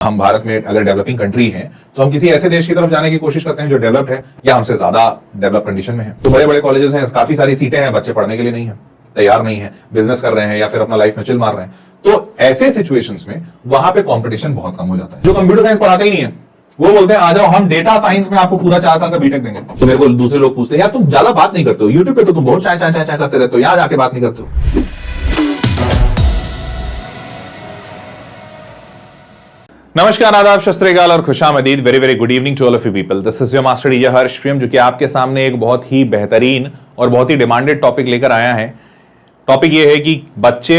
हम भारत में अगर डेवलपिंग कंट्री हैं तो हम किसी ऐसे देश की तरफ जाने की कोशिश करते हैं जो डेवलप्ड है या हमसे ज्यादा डेवलप कंडीशन में है। तो बड़े बड़े कॉलेजेस हैं, काफी सारी सीटें हैं, बच्चे पढ़ने के लिए नहीं है, तैयार नहीं है, बिजनेस कर रहे हैं या फिर अपना लाइफ में चिल मार रहे हैं। तो ऐसे सिचुएशंस में वहां पे कंपटीशन बहुत कम हो जाता है। जो कंप्यूटर साइंस पढ़ाते ही नहीं है वो बोलते हैं आ जाओ हम डेटा साइंस में आपको पूरा 4 साल का बीटेक देंगे। तो मेरे को दूसरे लोग पूछते हैं यार तुम ज्यादा बात नहीं करते हो, यूट्यूब पे तो तुम बहुत चाय चाय चाय चाय करते रहते हो, यहां जाके बात नहीं करते हो। नमस्कार, आदाब, शत श्री अकाल और खुशामदीद। Very very good evening to all of you people. This is your master DJ Harsh Priyam, जो कि आपके सामने एक बहुत ही बेहतरीन और बहुत ही डिमांडेड टॉपिक लेकर आया है। टॉपिक ये है कि बच्चे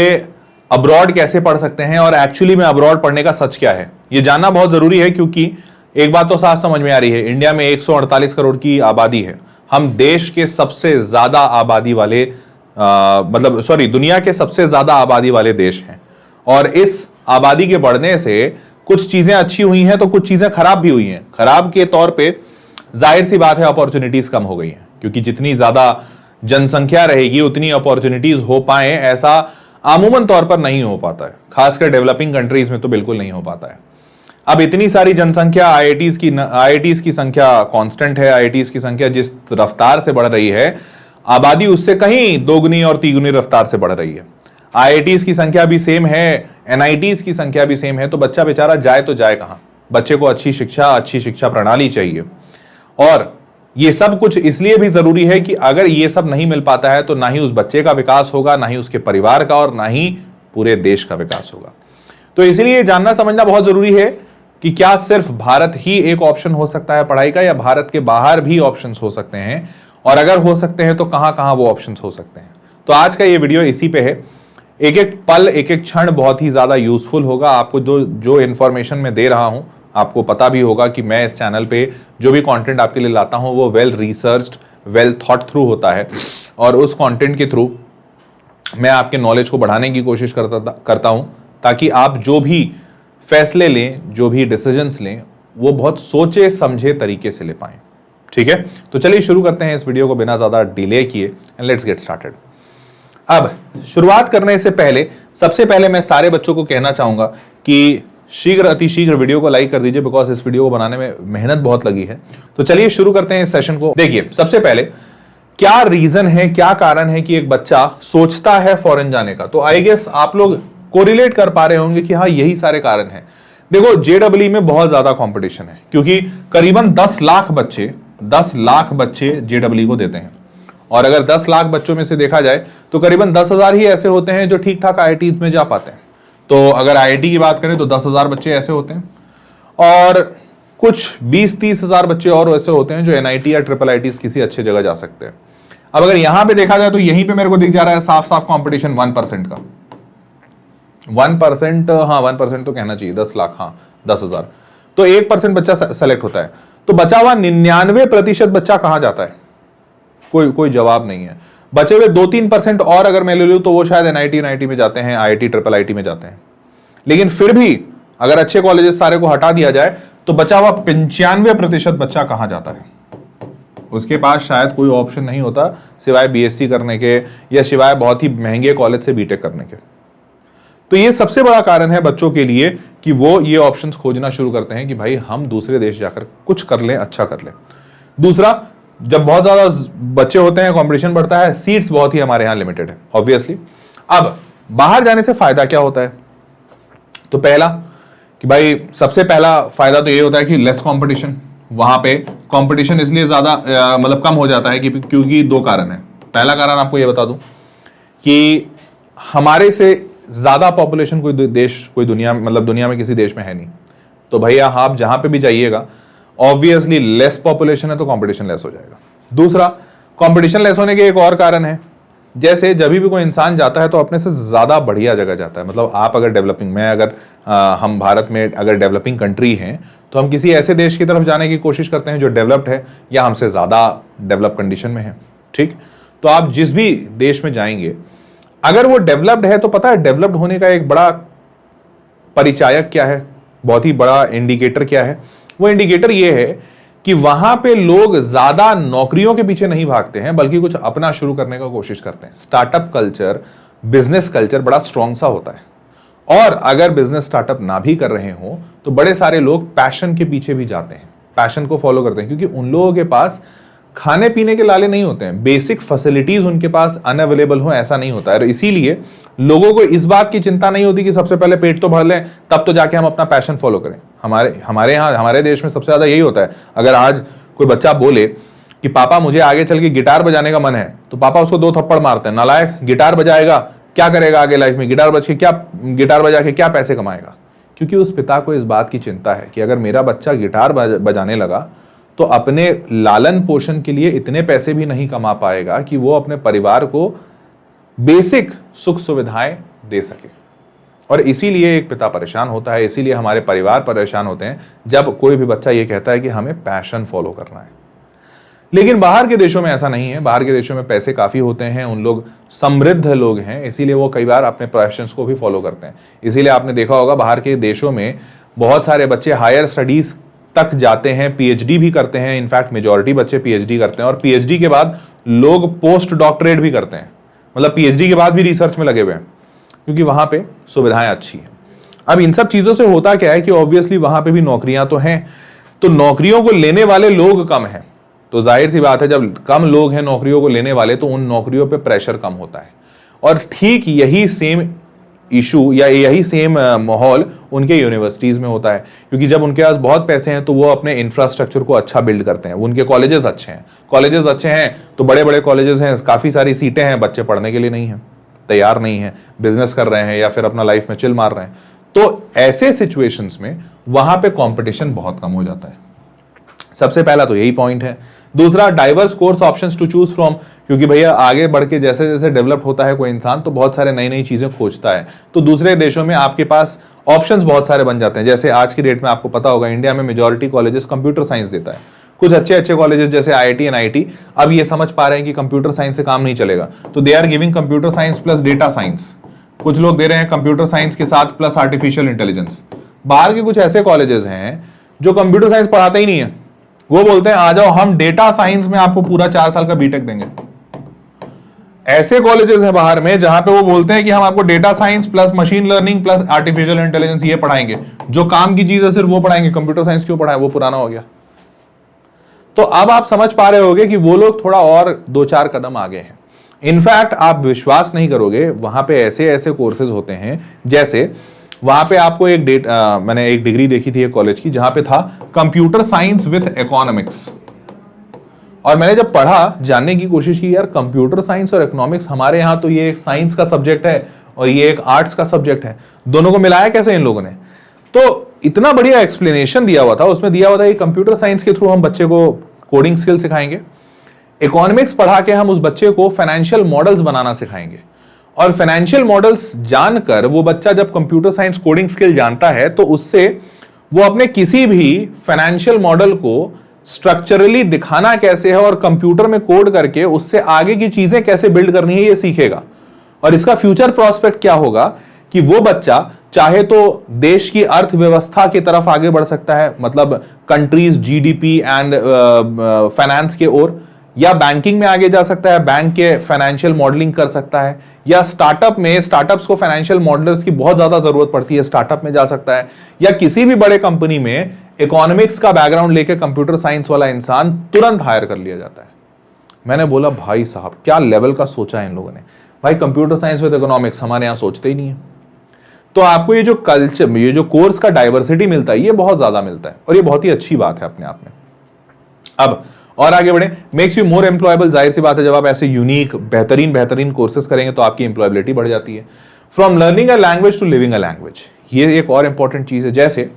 अब्रॉड कैसे पढ़ सकते हैं और एक्चुअली में अब्रॉड पढ़ने का सच क्या है, ये जानना बहुत जरूरी है। क्योंकि एक बात तो साफ समझ में आ रही है, इंडिया में 148 करोड़ की आबादी है। हम देश के सबसे ज्यादा आबादी वाले दुनिया के सबसे ज्यादा आबादी वाले देश हैं। और इस आबादी के बढ़ने से कुछ चीजें अच्छी हुई हैं तो कुछ चीजें खराब भी हुई हैं। खराब के तौर पे जाहिर सी बात है अपॉर्चुनिटीज कम हो गई हैं, क्योंकि जितनी ज्यादा जनसंख्या रहेगी उतनी अपॉर्चुनिटीज हो पाए ऐसा आमूमन तौर पर नहीं हो पाता है। खासकर डेवलपिंग कंट्रीज में तो बिल्कुल नहीं हो पाता है। अब इतनी सारी जनसंख्या, आईआईटीज की संख्या कांस्टेंट है। आईआईटीज की संख्या जिस रफ्तार से बढ़ रही है, आबादी उससे कहीं दोगुनी और तिगुनी रफ्तार से बढ़ रही है। आईआईटीज की संख्या भी सेम है, एनआईटीज की संख्या भी सेम है। तो बच्चा बेचारा जाए तो जाए कहां? बच्चे को अच्छी शिक्षा प्रणाली चाहिए। और ये सब कुछ इसलिए भी जरूरी है कि अगर ये सब नहीं मिल पाता है तो ना ही उस बच्चे का विकास होगा, ना ही उसके परिवार का, और ना ही पूरे देश का विकास होगा। तो इसलिए जानना समझना बहुत जरूरी है कि क्या सिर्फ भारत ही एक ऑप्शन हो सकता है पढ़ाई का, या भारत के बाहर भी ऑप्शंस हो सकते हैं, और अगर हो सकते हैं तो कहां कहां वो ऑप्शंस हो सकते हैं। तो आज का ये वीडियो इसी पे है। एक एक पल, एक एक क्षण बहुत ही ज्यादा यूजफुल होगा। आपको जो इंफॉर्मेशन मैं दे रहा हूं, आपको पता भी होगा कि मैं इस चैनल पे जो भी कंटेंट आपके लिए लाता हूं वो well researched, well thought through होता है। और उस कंटेंट के थ्रू मैं आपके नॉलेज को बढ़ाने की कोशिश करता हूं, ताकि आप जो भी फैसले लें, जो भी डिसीजंस लें, वो बहुत सोचे समझे तरीके से ले पाएं। ठीक है, तो चलिए शुरू करते हैं इस वीडियो को बिना ज्यादा डिले किए, एंड लेट्स गेट स्टार्टेड। अब शुरुआत करने से पहले सबसे पहले मैं सारे बच्चों को कहना चाहूंगा कि अतिशीघ्र वीडियो को लाइक कर दीजिए, बिकॉज इस वीडियो को बनाने में मेहनत बहुत लगी है। तो चलिए शुरू करते हैं इस सेशन को। देखिए, सबसे पहले क्या रीजन है, क्या कारण है कि एक बच्चा सोचता है फॉरेन जाने का। तो आई गेस आप लोग कोरिलेट कर पा रहे होंगे कि हाँ यही सारे कारण हैं। देखो, जेडब्ल्यू में बहुत ज्यादा कंपटीशन है, क्योंकि करीबन 10 लाख बच्चे जेडब्ल्यू को देते हैं। और अगर 10 लाख बच्चों में से देखा जाए तो करीबन 10,000 ही ऐसे होते हैं जो ठीक ठाक आईआईटी में जा पाते हैं। तो अगर आईआईटी की बात करें तो 10,000 बच्चे ऐसे होते हैं, और कुछ 20-30 हजार बच्चे और ऐसे होते हैं जो एनआईटी या ट्रिपल आईटी किसी अच्छे जगह जा सकते हैं। अब अगर यहां पे देखा जाए तो यहीं पे मेरे को दिख जा रहा है साफ साफ कॉम्पिटिशन 1% का। 1%, हाँ 1% तो कहना चाहिए, 10 लाख, हाँ 10,000, तो 1% बच्चा सेलेक्ट होता है। तो बचा हुआ 99% बच्चा कहां जाता है? कोई जवाब नहीं है। बचे हुए 2-3% और अगर मैं ले लूं तो वो शायद एनआईटी में जाते हैं, आईआईटी ट्रिपल आईटी में जाते हैं। लेकिन फिर भी अगर अच्छे कॉलेजेस सारे को हटा दिया जाए तो बचा हुआ 95% बच्चा कहां जाता है? उसके पास शायद कोई ऑप्शन नहीं होता सिवाय बीएससी करने के, या सिवाय बहुत ही महंगे कॉलेज से बीटेक करने के। तो ये सबसे बड़ा कारण है बच्चों के लिए कि वो ये ऑप्शंस खोजना शुरू करते हैं कि भाई हम दूसरे देश जाकर कुछ कर लें, अच्छा कर लें। दूसरा, जब बहुत ज्यादा बच्चे होते हैं, कंपटीशन बढ़ता है, सीट्स बहुत ही हमारे यहां लिमिटेड है ऑब्वियसली। अब बाहर जाने से फायदा क्या होता है? तो पहला कि भाई सबसे पहला फायदा तो ये होता है कि लेस कंपटीशन। वहां पे कंपटीशन इसलिए ज्यादा कम हो जाता है कि क्योंकि 2 कारण है। पहला कारण आपको ये बता दूं कि हमारे से ज्यादा पॉपुलेशन कोई दुनिया में किसी देश में है नहीं। तो भैया आप जहां पे भी जाइएगा, ऑब्वियसली लेस पॉपुलेशन है तो कंपटीशन लेस हो जाएगा। दूसरा, कंपटीशन लेस होने के एक और कारण है, जैसे जब भी कोई इंसान जाता है तो अपने से ज्यादा बढ़िया जगह जाता है। मतलब आप अगर हम भारत में अगर डेवलपिंग कंट्री हैं तो हम किसी ऐसे देश की तरफ जाने की कोशिश करते हैं जो डेवलप्ड है या हमसे ज्यादा डेवलप कंडीशन में है। ठीक, तो आप जिस भी देश में जाएंगे, अगर वो डेवलप्ड है तो पता है डेवलप्ड होने का एक बड़ा परिचायक क्या है, बहुत ही बड़ा इंडिकेटर क्या है? वो इंडिकेटर ये है कि वहां पे लोग ज्यादा नौकरियों के पीछे नहीं भागते हैं, बल्कि कुछ अपना शुरू करने का कोशिश करते हैं। स्टार्टअप कल्चर, बिजनेस कल्चर बड़ा स्ट्रॉन्ग सा होता है। और अगर बिजनेस स्टार्टअप ना भी कर रहे हो तो बड़े सारे लोग पैशन के पीछे भी जाते हैं, पैशन को फॉलो करते हैं, क्योंकि उन लोगों के पास खाने पीने के लाले नहीं होते हैं, बेसिक फैसिलिटीज उनके पास अनअवेलेबल हो ऐसा नहीं होता है। और इसीलिए लोगों को इस बात की चिंता नहीं होती कि सबसे पहले पेट तो भर लें तब तो जाके हम अपना पैशन फॉलो करें। हमारे यहाँ हमारे देश में सबसे ज्यादा यही होता है। अगर आज कोई बच्चा बोले कि पापा मुझे आगे चल के गिटार बजाने का मन है, तो पापा उसको 2 थप्पड़ मारते हैं, नालायक, गिटार बजाएगा क्या करेगा आगे लाइफ में, गिटार बजा के क्या पैसे कमाएगा। क्योंकि उस पिता को इस बात की चिंता है कि अगर मेरा बच्चा गिटार बजाने लगा तो अपने लालन पोषण के लिए इतने पैसे भी नहीं कमा पाएगा कि वो अपने परिवार को बेसिक सुख सुविधाएं दे सके। और इसीलिए एक पिता परेशान होता है, इसीलिए हमारे परिवार परेशान होते हैं जब कोई भी बच्चा ये कहता है कि हमें पैशन फॉलो करना है। लेकिन बाहर के देशों में ऐसा नहीं है। बाहर के देशों में पैसे काफी होते हैं, उन लोग समृद्ध लोग हैं, इसीलिए वो कई बार अपने पैशंस को भी फॉलो करते हैं। इसीलिए आपने देखा होगा बाहर के देशों में बहुत सारे बच्चे हायर स्टडीज तक जाते हैं, पीएचडी भी करते हैं। इनफैक्ट मेजॉरिटी बच्चे पीएचडी करते हैं और पीएचडी के बाद लोग पोस्ट डॉक्टरेट भी करते हैं, मतलब पीएचडी के बाद भी रिसर्च में लगे हुए हैं, क्योंकि वहां पे सुविधाएं अच्छी हैं। अब इन सब चीजों से होता क्या है कि ऑब्वियसली वहां पे भी नौकरियां तो हैं, तो नौकरियों को लेने वाले लोग कम हैं, तो जाहिर सी बात है जब कम लोग हैं नौकरियों को लेने वाले तो उन नौकरियों पे प्रेशर कम होता है। और ठीक यही सेम इशू या यही सेम माहौल उनके यूनिवर्सिटीज में होता है, क्योंकि जब उनके पास बहुत पैसे हैं तो वो अपने इंफ्रास्ट्रक्चर को अच्छा बिल्ड करते हैं। उनके कॉलेजेस अच्छे हैं तो बड़े बड़े कॉलेजेस हैं, काफी सारी सीटें हैं, बच्चे पढ़ने के लिए नहीं है, तैयार नहीं है, बिजनेस कर रहे हैं या फिर अपना लाइफ में चिल मार रहे हैं। तो ऐसे सिचुएशंस में वहां पे कंपटीशन बहुत कम हो जाता है। सबसे पहला तो यही पॉइंट है। दूसरा, diverse course options to choose from, क्योंकि भैया आगे बढ़ के जैसे जैसे डेवलप होता है कोई इंसान तो बहुत सारे नई नई चीजें खोजता है, तो दूसरे देशों में आपके पास ऑप्शंस बहुत सारे बन जाते हैं। जैसे आज की डेट में आपको पता होगा इंडिया में मेजॉरिटी कॉलेजेस कंप्यूटर साइंस देता है। कुछ अच्छे अच्छे कॉलेजेस जैसे आईआईटी एनआईटी अब ये समझ पा रहे हैं कि कंप्यूटर साइंस से काम नहीं चलेगा, तो they are giving computer science plus data science. कुछ लोग दे रहे हैं कंप्यूटर साइंस के साथ प्लस आर्टिफिशियल इंटेलिजेंस। बाहर के कुछ ऐसे कॉलेजेस हैं जो कंप्यूटर साइंस पढ़ाते ही नहीं है, वो बोलते हैं आ जाओ हम डेटा साइंस में आपको पूरा 4 साल का बीटेक देंगे। ऐसे कॉलेजेस हैं बाहर में जहां पे वो बोलते हैं कि हम आपको data science plus machine learning plus artificial intelligence ये पढ़ाएंगे, जो काम की चीज है सिर्फ वो पढ़ाएंगे, कंप्यूटर साइंस क्यों पढ़ाए, वो पुराना हो गया। तो अब आप समझ पा रहे होगे कि वो लोग थोड़ा और 2-4 कदम आगे हैं। इनफैक्ट आप विश्वास नहीं करोगे, वहां पे ऐसे ऐसे कोर्सेज होते हैं, जैसे वहां पे आपको मैंने एक डिग्री देखी थी एक कॉलेज की जहां पे था कंप्यूटर साइंस विद इकोनॉमिक्स। और मैंने जब पढ़ा, जानने की कोशिश की, यार कंप्यूटर साइंस और इकोनॉमिक्स हमारे यहाँ तो ये एक साइंस का सब्जेक्ट है और ये एक आर्ट्स का सब्जेक्ट है, दोनों को मिलाया कैसे इन लोगों ने। तो इतना बढ़िया एक्सप्लेनेशन दिया हुआ था, उसमें दिया हुआ था कि कंप्यूटर साइंस के थ्रू हम बच्चे को कोडिंग स्किल सिखाएंगे, इकोनॉमिक्स पढ़ा के हम उस बच्चे को फाइनेंशियल मॉडल्स बनाना सिखाएंगे, और फाइनेंशियल मॉडल्स जानकर वो बच्चा जब कंप्यूटर साइंस कोडिंग स्किल जानता है तो उससे वो अपने किसी भी फाइनेंशियल मॉडल को स्ट्रक्चरली दिखाना कैसे है और कंप्यूटर में कोड करके उससे आगे की चीजें कैसे बिल्ड करनी है ये सीखेगा। और इसका फ्यूचर प्रोस्पेक्ट क्या होगा कि वो बच्चा चाहे तो देश की अर्थव्यवस्था की तरफ आगे बढ़ सकता है, मतलब कंट्रीज जीडीपी एंड फाइनेंस के ओर, या बैंकिंग में आगे जा सकता है, बैंक के फाइनेंशियल मॉडलिंग कर सकता है, या स्टार्टअप्स को फाइनेंशियल मॉडलर्स की बहुत ज्यादा जरूरत पड़ती है, स्टार्टअप में जा सकता है, या किसी भी बड़े कंपनी में इकोनॉमिक्स का बैकग्राउंड लेके कंप्यूटर साइंस वाला इंसान तुरंत हायर कर लिया जाता है। मैंने बोला भाई साहब क्या लेवल का सोचा है इन लोगों ने, भाई कंप्यूटर साइंस विद इकोनॉमिक्स हमारे यहां सोचते ही नहीं है। तो आपको ये जो कल्चर, ये जो कोर्स का डाइवर्सिटी मिलता है ये बहुत ज्यादा मिलता है और ये बहुत ही अच्छी बात है अपने आप में। अब और आगे बढ़े, मेक्स यू मोर एम्प्लॉयबल। जाहिर सी बात है जब आप ऐसे यूनिक बेहतरीन कोर्सेज करेंगे तो आपकी एम्प्लॉयबिलिटी बढ़ जाती है। From learning a language to living a language, ये एक और इंपॉर्टेंट चीज है। जैसे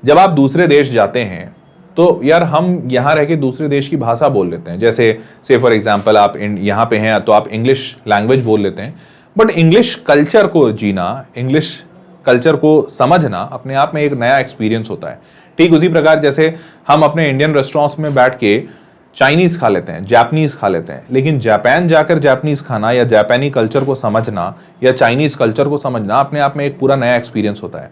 जब आप दूसरे देश जाते हैं तो यार हम यहां रह के दूसरे देश की भाषा बोल लेते हैं, जैसे से फॉर एग्जांपल आप यहां पे हैं तो आप इंग्लिश लैंग्वेज बोल लेते हैं, बट इंग्लिश कल्चर को जीना, इंग्लिश कल्चर को समझना अपने आप में एक नया एक्सपीरियंस होता है। ठीक उसी प्रकार जैसे हम अपने इंडियन रेस्टोरेंट्स में बैठ के चाइनीज खा लेते हैं, जापानीज खा लेते हैं, लेकिन जापान जाकर जापानीज खाना या जापानी कल्चर को समझना या चाइनीज कल्चर को समझना अपने आप में एक पूरा नया एक्सपीरियंस होता है।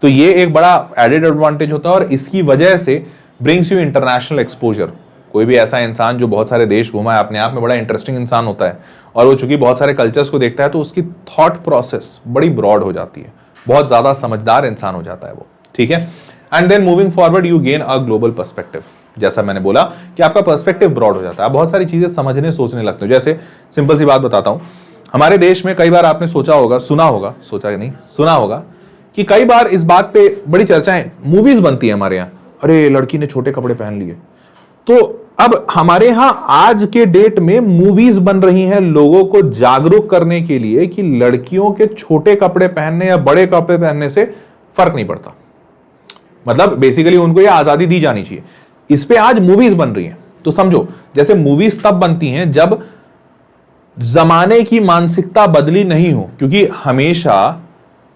तो ये एक बड़ा एडेड एडवांटेज होता है और इसकी वजह से ब्रिंग्स यू इंटरनेशनल एक्सपोजर। कोई भी ऐसा इंसान जो बहुत सारे देश घूमा है अपने आप में बड़ा इंटरेस्टिंग इंसान होता है, और वो चूंकि बहुत सारे कल्चर्स को देखता है तो उसकी थॉट प्रोसेस बड़ी ब्रॉड हो जाती है, बहुत ज्यादा समझदार इंसान हो जाता है वो, ठीक है। And then moving forward you gain a global perspective. जैसा मैंने बोला कि आपका पर्सपेक्टिव ब्रॉड हो जाता है, आप बहुत सारी चीजें समझने सोचने लगते हो। जैसे सिंपल सी बात बताता हूं, हमारे देश में कई बार आपने सोचा होगा, सुना होगा, सोचा नहीं सुना होगा कि कई बार इस बात पे बड़ी चर्चाएं, मूवीज बनती है हमारे यहाँ, अरे लड़की ने छोटे कपड़े पहन लिए। तो अब हमारे यहां आज के डेट में मूवीज बन रही हैं लोगों को जागरूक करने के लिए कि लड़कियों के छोटे कपड़े पहनने या बड़े कपड़े पहनने से फर्क नहीं पड़ता। मतलब बेसिकली उनको ये आजादी दी जानी चाहिए। इस पे आज मूवीज बन रही हैं। तो समझो, जैसे मूवीज तब बनती हैं जब जमाने की मानसिकता बदली नहीं हो, क्योंकि हमेशा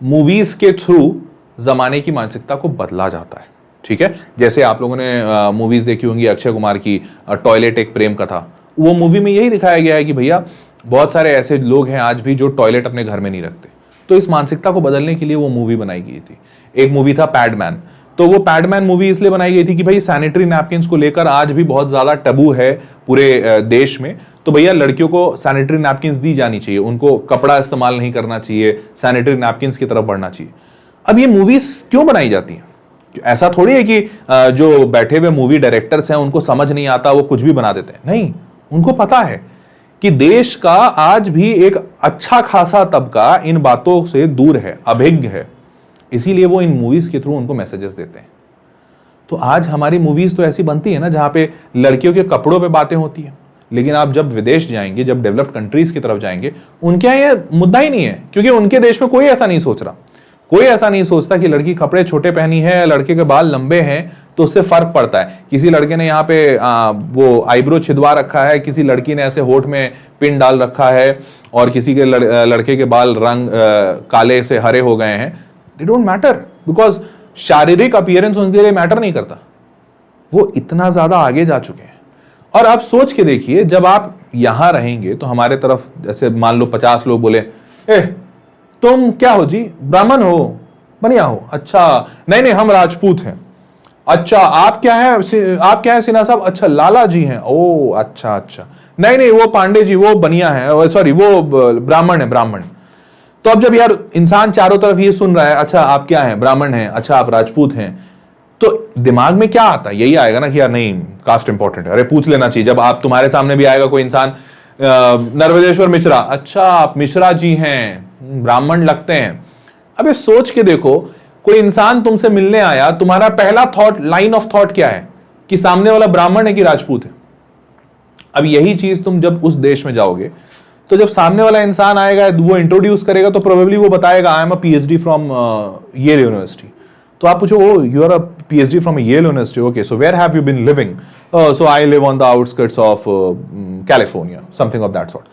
मूवीज के थ्रू जमाने की मानसिकता को बदला जाता है, ठीक है। जैसे आप लोगों ने मूवीज देखी होंगी अक्षय कुमार की टॉयलेट एक प्रेम कथा, वो मूवी में यही दिखाया गया है कि भैया बहुत सारे ऐसे लोग हैं आज भी जो टॉयलेट अपने घर में नहीं रखते। तो इस मानसिकता को बदलने के लिए वो मूवी बनाई गई थी। एक मूवी था पैडमैन, तो वो पैडमैन मूवी इसलिए बनाई गई थी कि भाई सैनिटरी नैपकिन्स को लेकर आज भी बहुत ज्यादा टबू है पूरे देश में। तो भैया लड़कियों को सैनिटरी नैपकिन्स दी जानी चाहिए, उनको कपड़ा इस्तेमाल नहीं करना चाहिए, सैनिटरी नैपकिन्स की तरफ बढ़ना चाहिए। अब ये मूवीज क्यों बनाई जाती हैं? ऐसा थोड़ी है कि जो बैठे हुए मूवी डायरेक्टर्स हैं उनको समझ नहीं आता, वो कुछ भी बना देते हैं। नहीं, उनको पता है कि देश का आज भी एक अच्छा खासा तबका इन बातों से दूर है, अभिज्ञ है, इसीलिए वो इन मूवीज के थ्रू उनको मैसेजेस देते हैं। तो आज हमारी मूवीज तो ऐसी बनती है ना जहां पे लड़कियों के कपड़ों पे बातें होती है, लेकिन आप जब विदेश जाएंगे, जब डेवलप्ड कंट्रीज की तरफ जाएंगे, उनके यहाँ ये मुद्दा ही नहीं है, क्योंकि उनके देश में कोई ऐसा नहीं सोच रहा। कोई ऐसा नहीं सोचता कि लड़की कपड़े छोटे पहनी है, लड़के के बाल लंबे हैं तो उससे फर्क पड़ता है। किसी लड़के ने यहाँ पे वो आईब्रो छिदवा रखा है, किसी लड़की ने ऐसे होठ में पिन डाल रखा है, और किसी के लड़के के बाल रंग काले से हरे हो गए हैं। दे डोंट मैटर, बिकॉज शारीरिक अपीयरेंस उनके लिए मैटर नहीं करता। वो इतना ज्यादा आगे जा चुके हैं। और आप सोच के देखिए, जब आप यहां रहेंगे तो हमारे तरफ जैसे मान लो 50 लोग बोले, तुम क्या हो जी, ब्राह्मण हो, बनिया हो? अच्छा, नहीं नहीं हम राजपूत हैं। अच्छा, आप क्या है, आप क्या है सिन्हा साहब? अच्छा, लाला जी हैं। ओ अच्छा अच्छा, नहीं नहीं वो पांडे जी, वो बनिया है, सॉरी वो ब्राह्मण है, ब्राह्मण। तो अब जब यार इंसान चारों तरफ ये सुन रहा है, अच्छा आप क्या हैं, ब्राह्मण हैं, अच्छा आप राजपूत हैं, तो दिमाग में क्या आता है? यही आएगा ना कि यार नहीं, कास्ट इंपॉर्टेंट है, अरे पूछ लेना चाहिए। जब आप तुम्हारे सामने भी आएगा कोई इंसान, नर्मदेश्वर मिश्रा, अच्छा आप मिश्रा जी हैं, ब्राह्मण लगते हैं। अबे सोच के देखो, कोई इंसान तुमसे मिलने आया, तुम्हारा पहला थॉट, लाइन ऑफ थॉट क्या है? कि सामने वाला ब्राह्मण है कि राजपूत है। अब यही चीज तुम जब उस देश में जाओगे, तो जब सामने वाला इंसान आएगा, वो इंट्रोड्यूस करेगा, तो प्रोबेबली वो बताएगा I am a PhD from Yale University. तो आप पूछो, oh you are a PhD from Yale University, okay, so where have you been living? So I live on the outskirts of California, something of that sort.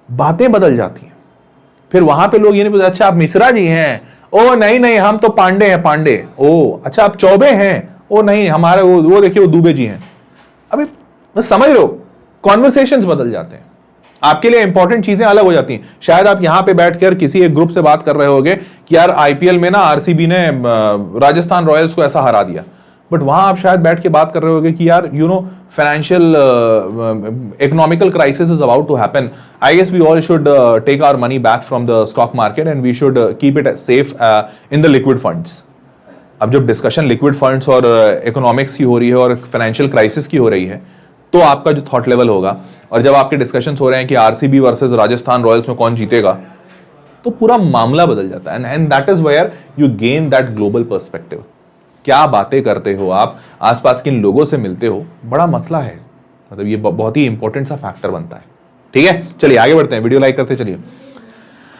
बातें बदल जाती हैं। फिर वहां पे लोग ये नहीं पूछते, अच्छा आप मिश्रा जी हैं? ओ नहीं नहीं हम तो पांडे हैं, पांडे। ओ अच्छा आप चौबे हैं? ओ नहीं हमारे वो देखिए वो दुबे जी हैं। अभी समझ रहे हो, कॉन्वर्सेशंस बदल जाते हैं, आपके लिए इंपॉर्टेंट चीजें अलग हो जाती हैं। शायद आप यहां पे बैठकर किसी एक ग्रुप से बात कर रहे होगे कि यार आईपीएल में ना आरसीबी ने राजस्थान रॉयल्स को ऐसा हरा दिया, बट वहां आप शायद बैठ के बात कर रहे होगे कि यार you know financial economical crisis is about to happen. I guess we all should take our money back from the stock market and we should keep it safe in the liquid funds. अब जब discussion liquid funds और economics की हो रही है और financial crisis की हो रही है, तो आपका जो थॉट लेवल होगा, और जब आपके डिस्कशंस हो रहे हैं कि आरसीबी वर्सेस राजस्थान रॉयल्स में कौन जीतेगा, तो पूरा मामला बदल जाता है। And that is where you gain that global perspective. क्या बातें करते हो आप, आसपास किन लोगों से मिलते हो, बड़ा मसला है। मतलब ये बहुत ही इंपॉर्टेंट सा फैक्टर बनता है। ठीक है, चलिए आगे बढ़ते हैं, वीडियो लाइक करते चलिए।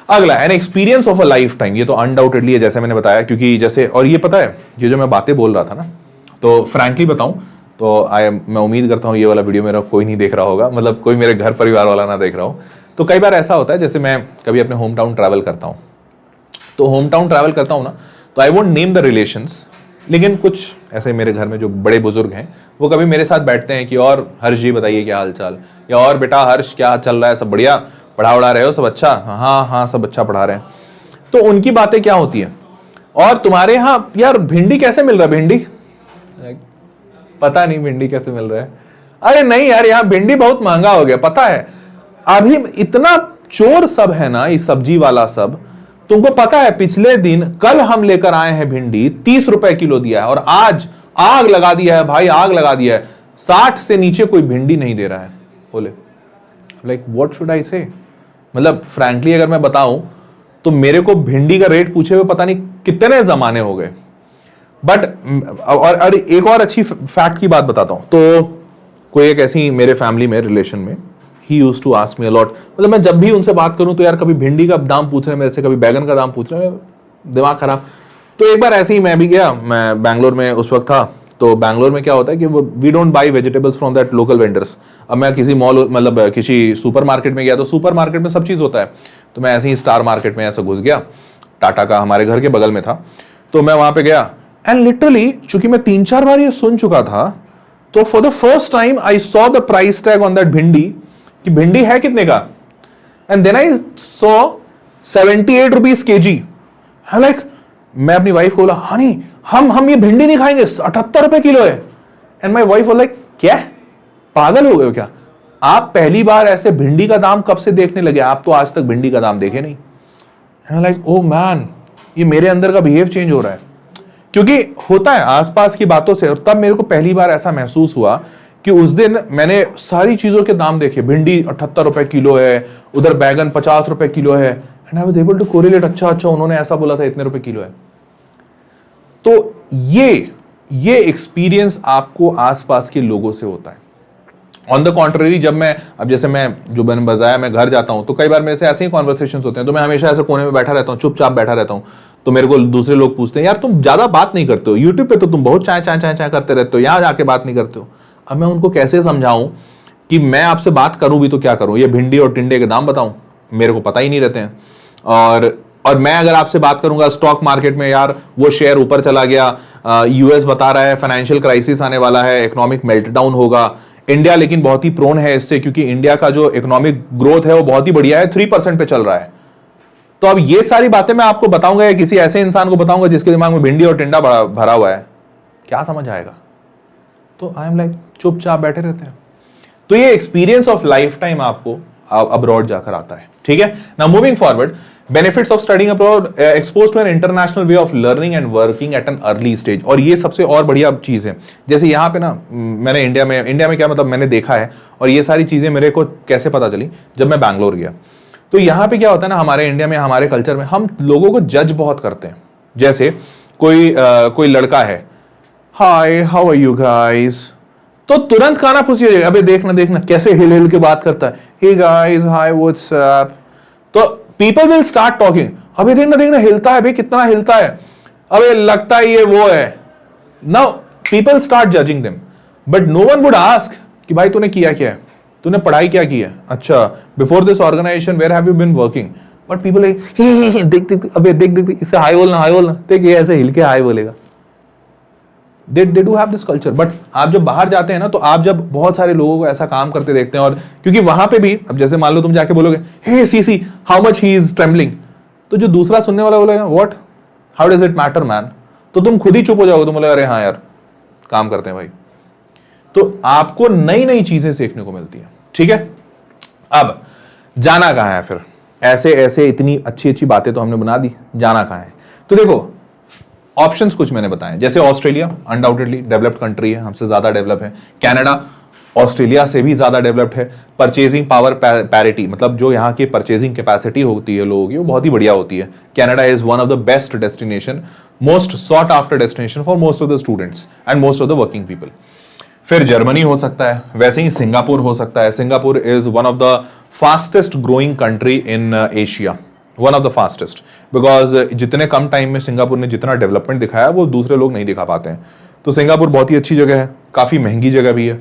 अगला, an experience of a life time. ये तो अनडाउटेडली है, जैसे मैंने बताया, क्योंकि जैसे, और ये पता है, ये जो मैं बातें बोल रहा था ना, तो फ्रैंकली बताऊं तो मैं उम्मीद करता हूं ये वाला वीडियो मेरा कोई नहीं देख रहा होगा, मतलब कोई मेरे घर परिवार वाला ना देख रहा हो। तो कई बार ऐसा होता है, जैसे मैं कभी अपने होम टाउन ट्रैवल करता हूं, तो होम टाउन ट्रैवल करता हूं ना, तो I won't name the relations, लेकिन कुछ ऐसे मेरे घर में जो बड़े बुजुर्ग हैं, वो कभी मेरे साथ बैठते हैं कि और हर्ष जी बताइए क्या हाल चाल, या और बेटा हर्ष क्या चल रहा है, सब बढ़िया, पढ़ा उड़ा रहे हो, सब अच्छा? हाँ हाँ सब अच्छा पढ़ा रहे हैं। तो उनकी बातें क्या होती है, और तुम्हारे यहाँ यार भिंडी कैसे मिल रहा है? भिंडी पता नहीं भिंडी कैसे मिल रहा है। अरे नहीं यार यहाँ भिंडी बहुत महंगा हो गया, पता है अभी इतना चोर सब है ना, ये सब्जी वाला सब, तुमको पता है पिछले दिन कल हम लेकर आए हैं भिंडी 30 रुपए किलो दिया है और आज आग लगा दिया है भाई, आग लगा दिया है, 60 से नीचे कोई भिंडी नहीं दे रहा है। बोले लाइक व्हाट शुड आई से, मतलब फ्रैंकली अगर मैं बताऊं तो मेरे को भिंडी का रेट पूछे हुए पता नहीं कितने जमाने हो गए। बट और एक और अच्छी फैक्ट की बात बताता हूं। तो कोई एक ऐसी मेरे फैमिली में रिलेशन में ही used to ask me a lot, मतलब मैं जब भी उनसे बात करूं तो यार कभी भिंडी का दाम पूछ रहे हैं मेरे से, कभी बैगन का दाम पूछ रहे हैं, दिमाग खराब। तो एक बार ऐसे ही मैं भी गया, मैं बैंगलोर में उस वक्त था। तो बैंगलोर में क्या होता है कि we don't buy vegetables from that local vendors. अब मैं किसी मॉल मतलब किसी सुपर मार्केट में गया तो सुपर मार्केट में सब चीज होता है, तो मैं ऐसे ही स्टार मार्केट में ऐसा घुस गया, टाटा का हमारे घर के बगल में था। तो मैं वहां पे गया एंड लिटरली चूंकि मैं 3-4 बार ये सुन चुका था, तो for the first time I saw the price tag on that bhindi कि भिंडी है कितने का, and then I saw 78 rupees KG. Like मैं अपनी वाइफ को बोला हनी हम ये भिंडी नहीं खाएंगे, 78 रुपए किलो है। एंड माई वाइफ लाइक क्या पागल हो गए हो क्या, आप पहली बार ऐसे भिंडी का दाम कब से देखने लगे, आप तो आज तक भिंडी का दाम देखे नहीं। लाइक ओ मैन, ये मेरे अंदर का बिहेव चेंज हो रहा है, क्योंकि होता है आसपास की बातों से। और तब मेरे को पहली बार ऐसा महसूस हुआ कि उस दिन मैंने सारी चीजों के दाम देखे, भिंडी 78 रुपए किलो है, उधर बैगन 50 रुपए किलो है, and I was able to correlate, अच्छा उन्होंने ऐसा बोला था, इतने रुपए किलो है। तो ये एक्सपीरियंस आपको आसपास के लोगों से होता है। ऑन द कॉन्ट्ररी, जब मैं अब जैसे मैं जो मैंने बताया मैं घर जाता हूं तो कई बार मेरे से ऐसे ही कॉन्वर्सेशंस होते हैं, तो मैं हमेशा ऐसे कोने में बैठा रहता हूं, चुपचाप बैठा रहता हूं। तो मेरे को दूसरे लोग पूछते हैं यार तुम ज्यादा बात नहीं करते हो, यूट्यूब पे तो तुम बहुत चाय चाय चाय चाय करते रहते हो, यहां जाके बात नहीं करते हो। अब मैं उनको कैसे समझाऊं कि मैं आपसे बात करूं भी तो क्या करूं, ये भिंडी और टिंडे के दाम बताऊं, मेरे को पता ही नहीं रहते हैं। और मैं अगर आपसे बात करूंगा स्टॉक मार्केट में, यार वो शेयर ऊपर चला गया, यूएस बता रहा है फाइनेंशियल क्राइसिस आने वाला है, इकोनॉमिक मेल्टडाउन होगा। इंडिया लेकिन बहुत ही प्रोन है इससे, क्योंकि इंडिया का जो इकोनॉमिक ग्रोथ है वो बहुत ही बढ़िया है, 3% पे चल रहा है। तो अब ये सारी बातें मैं आपको बताऊंगा या किसी ऐसे इंसान को बताऊंगा जिसके दिमाग में भिंडी और टिंडा भरा हुआ है, क्या समझ आएगा। तो आई एम लाइक चुपचाप बैठे रहते हैं। तो ये एक्सपीरियंस ऑफ लाइफ टाइम आपको अब्रॉड जाकर आता है, ठीक है। Now moving forward, benefits of studying abroad, exposed to an international way of learning and working at an early stage. और ये सबसे और बढ़िया चीज है, जैसे यहाँ पे ना मैंने इंडिया में क्या मतलब मैंने देखा है, और ये सारी चीजें मेरे को कैसे पता चली जब मैं बैंगलोर गया। तो यहाँ पे क्या होता है ना, हमारे इंडिया में हमारे कल्चर में हम लोगों को जज बहुत करते हैं। जैसे कोई लड़का है, hi how are you guys, तो तुरंत खाना पूछ लीजिएगा, अबे देखना कैसे हिल हिल के बात करता है, hey guys hi what's up. तो पीपल विल स्टार्ट टॉकिंग, अबे देखना हिलता है, अबे कितना हिलता है, अबे लगता है ये वो है। Now people start judging them, but no one would ask कि भाई तूने किया क्या है, तूने पढ़ाई क्या की है, अच्छा before this organisation where have you been working. But people देख अबे देख इससे हाई बोलना, देख ये ऐसे हिल के हाई बोलेगा। They do have this culture, but आप जब बाहर जाते हैं ना, तो आप जब बहुत सारे लोगों को ऐसा काम करते देखते हैं, और क्योंकि वहां पे भी अब जैसे मान लो तुम जाके बोलोगे hey see see how much he is trembling, तो जो दूसरा सुनने वाला बोलेगा what how does it matter man, तो तुम खुद ही चुप हो जाओगे, तुम बोलेगा अरे हाँ यार काम करते हैं भाई। तो आपको नई नई चीजें सीखने को मिलती है, ठीक है। अब जाना कहां है फिर, ऐसे इतनी अच्छी अच्छी बातें तो हमने बना दी, जाना कहां है। तो देखो ऑप्शंस कुछ मैंने बताए, जैसे ऑस्ट्रेलिया अनडाउटेडली डेवलप्ड कंट्री है, हमसे ज्यादा डेवलप है। कनाडा ऑस्ट्रेलिया से भी ज्यादा डेवलप्ड है। परचेजिंग पावर पैरिटी, मतलब जो यहाँ की परचेजिंग कैपेसिटी होती है लोगों की, वो बहुत ही बढ़िया होती है। Canada is one of the best destination, most sought after destination for most of the students and most of the working people. फिर जर्मनी हो सकता है, वैसे ही सिंगापुर हो सकता है। Singapore is one of the fastest growing country in Asia, one of the fastest, because जितने कम time में सिंगापुर ने जितना डेवलपमेंट दिखाया वो दूसरे लोग नहीं दिखा पाते हैं। तो सिंगापुर बहुत ही अच्छी जगह है, काफी महंगी जगह भी है।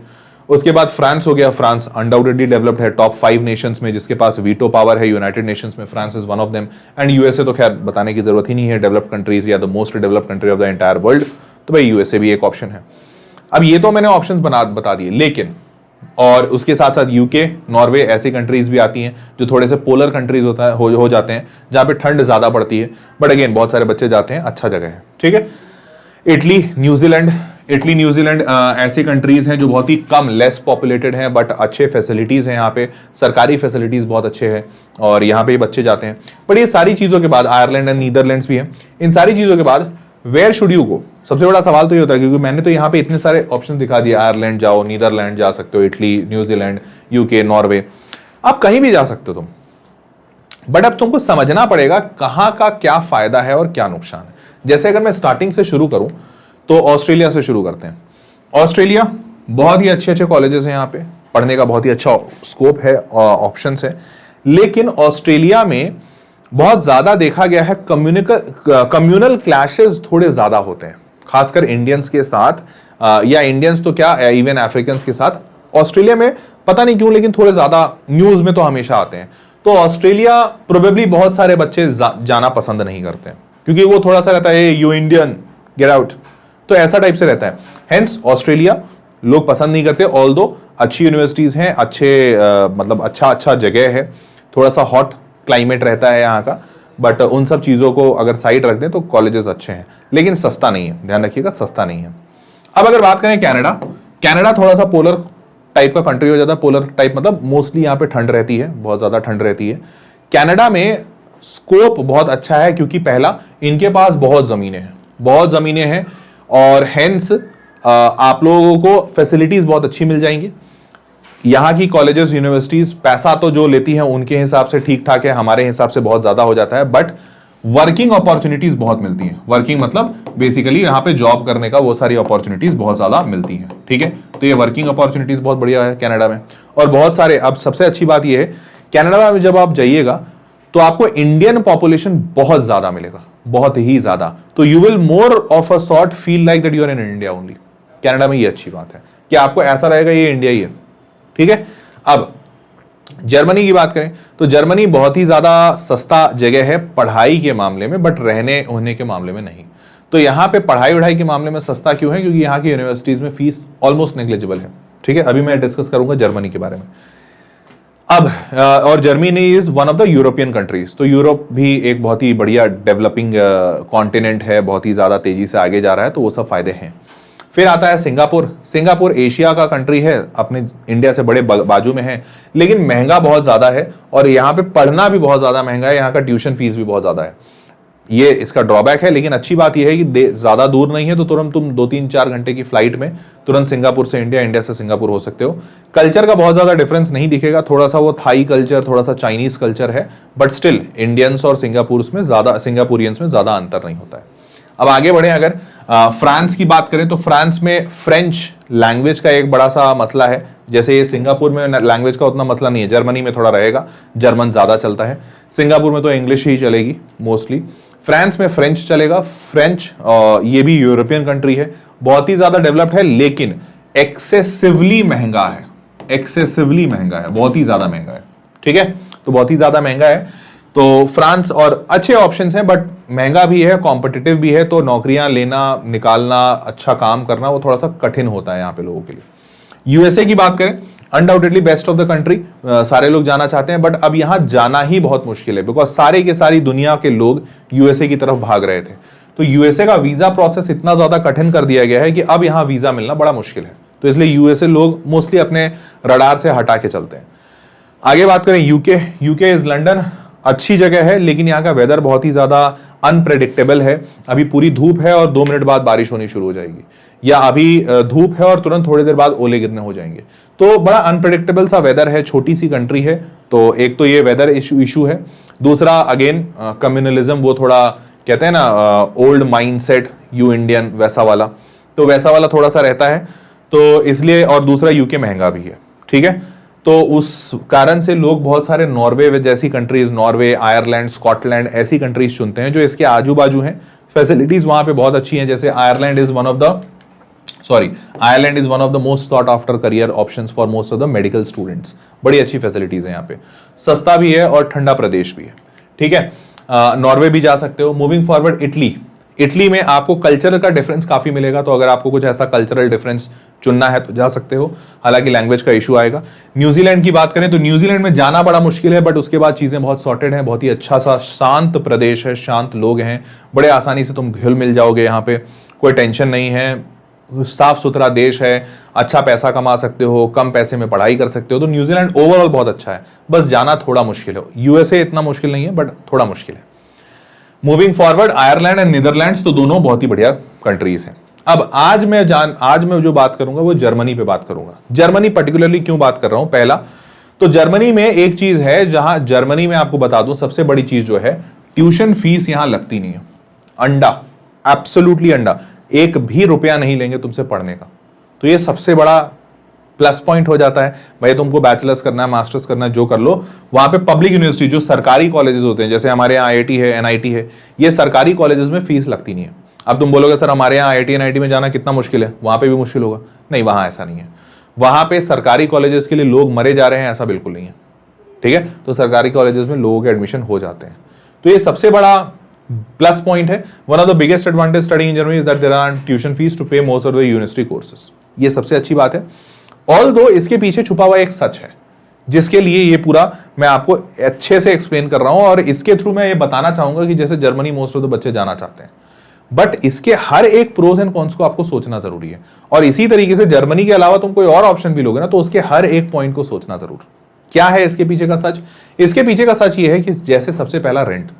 उसके बाद फ्रांस हो गया, फ्रांस अनडाउटेडली डेवलप्ड है, टॉप 5 नेशंस में जिसके पास वीटो पावर है यूनाइटेड नेशंस में, France is one of them. And USA तो खैर बताने की जरूरत ही नहीं है, डेवलप्ड कंट्रीज या the most developed country of the entire world, तो भाई यूएसए भी एक ऑप्शन है। अब ये तो मैंने ऑप्शंस बता दिए, लेकिन और उसके साथ साथ यूके, नॉर्वे ऐसी कंट्रीज भी आती हैं जो थोड़े से पोलर कंट्रीज हो जाते हैं, जहां पे ठंड ज्यादा पड़ती है, बट अगेन बहुत सारे बच्चे जाते हैं, अच्छा जगह है, ठीक है। इटली, न्यूजीलैंड, इटली, न्यूजीलैंड ऐसी कंट्रीज हैं जो बहुत ही कम, लेस पॉपुलेटेड हैं, बट अच्छे फैसिलिटीज़ हैं यहाँ पे, सरकारी फैसिलिटीज़ बहुत अच्छे हैं और यहाँ पे बच्चे जाते हैं। बट ये सारी चीज़ों के बाद आयरलैंड एंड नीदरलैंड्स भी हैं। इन सारी चीज़ों के बाद वेयर शुड यू गो? सबसे बड़ा सवाल तो ये होता है, क्योंकि मैंने तो यहाँ पे इतने सारे ऑप्शन दिखा दिए, आयरलैंड जाओ, नीदरलैंड जा सकते हो, इटली, न्यूजीलैंड, यूके, नॉर्वे, आप कहीं भी जा सकते हो तुम। बट अब तुमको समझना पड़ेगा कहाँ का क्या फायदा है और क्या नुकसान है। जैसे अगर मैं स्टार्टिंग से शुरू करूं तो ऑस्ट्रेलिया से शुरू करते हैं। ऑस्ट्रेलिया बहुत ही अच्छे अच्छे कॉलेजेस हैं, यहाँ पे पढ़ने का बहुत ही अच्छा स्कोप है, ऑप्शंस है। लेकिन ऑस्ट्रेलिया में बहुत ज्यादा देखा गया है कम्युनल क्लैशेस थोड़े ज्यादा होते हैं, खासकर इंडियंस के साथ, या इंडियंस तो क्या, इवन अफ्रीकन के साथ। ऑस्ट्रेलिया में पता नहीं क्यों लेकिन थोड़े ज्यादा न्यूज में तो हमेशा आते हैं। तो ऑस्ट्रेलिया प्रोबेबली बहुत सारे बच्चे जाना पसंद नहीं करते हैं, क्योंकि वो थोड़ा सा रहता है यू इंडियन गेट आउट, तो ऐसा टाइप से रहता है। हेंस ऑस्ट्रेलिया लोग पसंद नहीं करते, ऑल्दो अच्छी यूनिवर्सिटीज हैं, अच्छे मतलब अच्छा जगह है, थोड़ा सा हॉट क्लाइमेट रहता है यहाँ का, बट उन सब चीज़ों को अगर साइड रख दें तो कॉलेजेस अच्छे हैं, लेकिन सस्ता नहीं है, ध्यान रखिएगा, सस्ता नहीं है। अब अगर बात करें कनाडा थोड़ा सा पोलर टाइप का कंट्री हो जाता है। पोलर टाइप मतलब मोस्टली यहाँ पे ठंड रहती है, बहुत ज़्यादा ठंड रहती है। कनाडा में स्कोप बहुत अच्छा है, क्योंकि पहला इनके पास बहुत ज़मीनें हैं और हेंस आप लोगों को फैसिलिटीज़ बहुत अच्छी मिल जाएंगी। यहाँ की कॉलेजेस, यूनिवर्सिटीज पैसा तो जो लेती हैं उनके हिसाब से ठीक ठाक है, हमारे हिसाब से बहुत ज़्यादा हो जाता है, बट वर्किंग अपॉर्चुनिटीज बहुत मिलती हैं। वर्किंग मतलब बेसिकली यहाँ पे जॉब करने का वो सारी अपॉर्चुनिटीज बहुत ज़्यादा मिलती हैं, ठीक है। तो ये वर्किंग अपॉर्चुनिटीज बहुत बढ़िया है कनाडा में। और बहुत सारे, अब सबसे अच्छी बात ये है, कनाडा में जब आप जाइएगा तो आपको इंडियन पॉपुलेशन बहुत ज़्यादा मिलेगा, बहुत ही ज़्यादा। तो you will more of a sort feel like that you are in India only. Canada में ये अच्छी बात है कि आपको ऐसा रहेगा ये इंडिया ही है, ठीक है। अब जर्मनी की बात करें तो जर्मनी बहुत ही ज्यादा सस्ता जगह है पढ़ाई के मामले में, बट रहने होने के मामले में नहीं। तो यहाँ पे पढ़ाई वढ़ाई के मामले में सस्ता क्यों है? क्योंकि यहाँ की यूनिवर्सिटीज में फीस ऑलमोस्ट नेग्लिजिबल है, ठीक है। अभी मैं डिस्कस करूंगा जर्मनी के बारे में। अब और Germany is one of the European countries. तो यूरोप भी एक बहुत ही बढ़िया डेवलपिंग कॉन्टिनेंट है, बहुत ही ज्यादा तेजी से आगे जा रहा है, तो वो सब फायदे हैं। फिर आता है सिंगापुर एशिया का कंट्री है, अपने इंडिया से बड़े बाजू में है, लेकिन महंगा बहुत ज्यादा है और यहाँ पे पढ़ना भी बहुत ज्यादा महंगा है, यहाँ का ट्यूशन फीस भी बहुत ज्यादा है। ये इसका ड्रॉबैक है, लेकिन अच्छी बात यह है कि ज्यादा दूर नहीं है, तो तुरंत तुम 2-3-4 घंटे की फ्लाइट में तुरंत सिंगापुर से इंडिया, इंडिया से सिंगापुर हो सकते हो। कल्चर का बहुत ज्यादा डिफरेंस नहीं दिखेगा, थोड़ा सा वो थाई कल्चर, थोड़ा सा चाइनीज कल्चर है, बट स्टिल इंडियंस और सिंगापुरियंस में ज्यादा अंतर नहीं होता है। अब आगे बढ़े, अगर फ्रांस की बात करें तो फ्रांस में फ्रेंच लैंग्वेज का एक बड़ा सा मसला है। जैसे ये सिंगापुर में लैंग्वेज का उतना मसला नहीं है, जर्मनी में थोड़ा रहेगा, जर्मन ज्यादा चलता है। सिंगापुर में तो इंग्लिश ही चलेगी मोस्टली, फ्रांस में फ्रेंच चलेगा। फ्रेंच ये भी यूरोपियन कंट्री है, बहुत ही ज्यादा डेवलप्ड है, लेकिन एक्सेसिवली महंगा है, बहुत ही ज्यादा महंगा है, ठीक है। तो बहुत ही ज्यादा महंगा है। तो फ्रांस और अच्छे ऑप्शंस हैं, बट महंगा भी है, कॉम्पिटिटिव भी है, तो नौकरियां लेना, निकालना, अच्छा काम करना वो थोड़ा सा कठिन होता है यहाँ पे लोगों के लिए। यूएसए की बात करें, undoubtedly best of the country, सारे लोग जाना चाहते हैं, बट अब यहाँ जाना ही बहुत मुश्किल है, बिकॉज सारे के सारी दुनिया के लोग यूएसए की तरफ भाग रहे थे। तो यूएसए का वीजा प्रोसेस इतना ज्यादा कठिन कर दिया गया है कि अब यहाँ वीजा मिलना बड़ा मुश्किल है, तो इसलिए यूएसए लोग मोस्टली अपने रडार से हटा के चलते हैं। आगे बात करें यूके इज लंदन, अच्छी जगह है, लेकिन यहाँ का वेदर बहुत ही ज्यादा अनप्रेडिक्टेबल है। अभी पूरी धूप है और 2 मिनट बाद बारिश होनी शुरू हो जाएगी, या अभी धूप है और तुरंत थोड़ी देर बाद ओले गिरने हो जाएंगे। तो बड़ा अनप्रेडिक्टेबल सा वेदर है, छोटी सी कंट्री है, तो एक तो ये वेदर इशू है। दूसरा अगेन कम्युनलिज्म, वो थोड़ा कहते हैं ना ओल्ड माइंडसेट, यू इंडियन वैसा वाला, तो वैसा वाला थोड़ा सा रहता है, तो इसलिए। और दूसरा यूके महंगा भी है, ठीक है। तो उस कारण से लोग बहुत सारे नॉर्वे जैसी कंट्रीज, नॉर्वे, आयरलैंड, स्कॉटलैंड ऐसी कंट्रीज चुनते हैं जो इसके आजू बाजू हैं। फैसिलिटीज वहां पे बहुत अच्छी हैं, जैसे Ireland is one of the most sought after career options for most of the medical students. बड़ी अच्छी फैसिलिटीज है यहाँ पे, सस्ता भी है और ठंडा प्रदेश भी है, ठीक है। नॉर्वे भी जा सकते हो। मूविंग फॉरवर्ड, इटली में आपको कल्चर का डिफरेंस काफी मिलेगा, तो अगर आपको कुछ ऐसा कल्चरल डिफरेंस चुनना है तो जा सकते हो, हालांकि लैंग्वेज का इशू आएगा। न्यूजीलैंड की बात करें तो न्यूजीलैंड में जाना बड़ा मुश्किल है, बट उसके बाद चीजें बहुत सॉर्टेड हैं, बहुत ही अच्छा सा शांत प्रदेश है, शांत लोग हैं, बड़े आसानी से तुम घुल मिल जाओगे, यहाँ पे कोई टेंशन नहीं है, साफ सुथरा देश है, अच्छा पैसा कमा सकते हो, कम पैसे में पढ़ाई कर सकते हो, तो न्यूजीलैंड ओवरऑल बहुत अच्छा है, बस जाना थोड़ा मुश्किल है। यूएसए इतना मुश्किल नहीं है बट थोड़ा मुश्किल है। Moving forward, Ireland and Netherlands तो दोनों बहुत ही बढ़िया कंट्रीज हैं। अब आज मैं जो बात करूंगा वो जर्मनी पे बात करूंगा। जर्मनी पर्टिकुलरली क्यों बात कर रहा हूं, पहला तो जर्मनी में एक चीज है, जहां जर्मनी में आपको बता दूं सबसे बड़ी चीज जो है, ट्यूशन फीस यहां लगती नहीं है। अंडा, एब्सोल्युटली अंडा, एक भी रुपया नहीं लेंगे तुमसे पढ़ने का। तो ये सबसे बड़ा प्लस पॉइंट हो जाता है। भाई तुमको बैचलर्स करना है, मास्टर्स करना है, जो कर लो। वहां पे पब्लिक यूनिवर्सिटी जो सरकारी कॉलेजेस होते हैं, जैसे हमारे यहाँ आईआईटी है, एनआईटी है, ये सरकारी कॉलेजेस में फीस लगती नहीं है। अब तुम बोलोगे सर हमारे यहाँ आईआईटी एनआईटी में जाना कितना मुश्किल है, वहां पे भी मुश्किल होगा। नहीं, वहां ऐसा नहीं है। वहां पे सरकारी कॉलेजेस के लिए लोग मरे जा रहे हैं, ऐसा बिल्कुल नहीं है। ठीक है, तो सरकारी कॉलेजेस में लोगों के एडमिशन हो जाते हैं। तो ये सबसे बड़ा प्लस पॉइंट है। One of the biggest advantage study in Germany is that there are tuition fees to pay most of the university courses. ये सबसे अच्छी बात है। ऑल्दो इसके पीछे छुपा हुआ एक सच है, जिसके लिए ये पूरा मैं आपको अच्छे से एक्सप्लेन कर रहा हूं, और इसके थ्रू मैं ये बताना चाहूंगा कि जैसे जर्मनी मोस्ट ऑफ द बच्चे जाना चाहते हैं, बट इसके हर एक प्रोज एंड कॉन्स को आपको सोचना जरूरी है। और इसी तरीके से जर्मनी के अलावा तुम कोई और ऑप्शन भी लोगे ना, तो उसके हर एक पॉइंट को सोचना जरूर। क्या है इसके पीछे का सच? इसके पीछे का सच ये है कि जैसे सबसे पहला रेंट,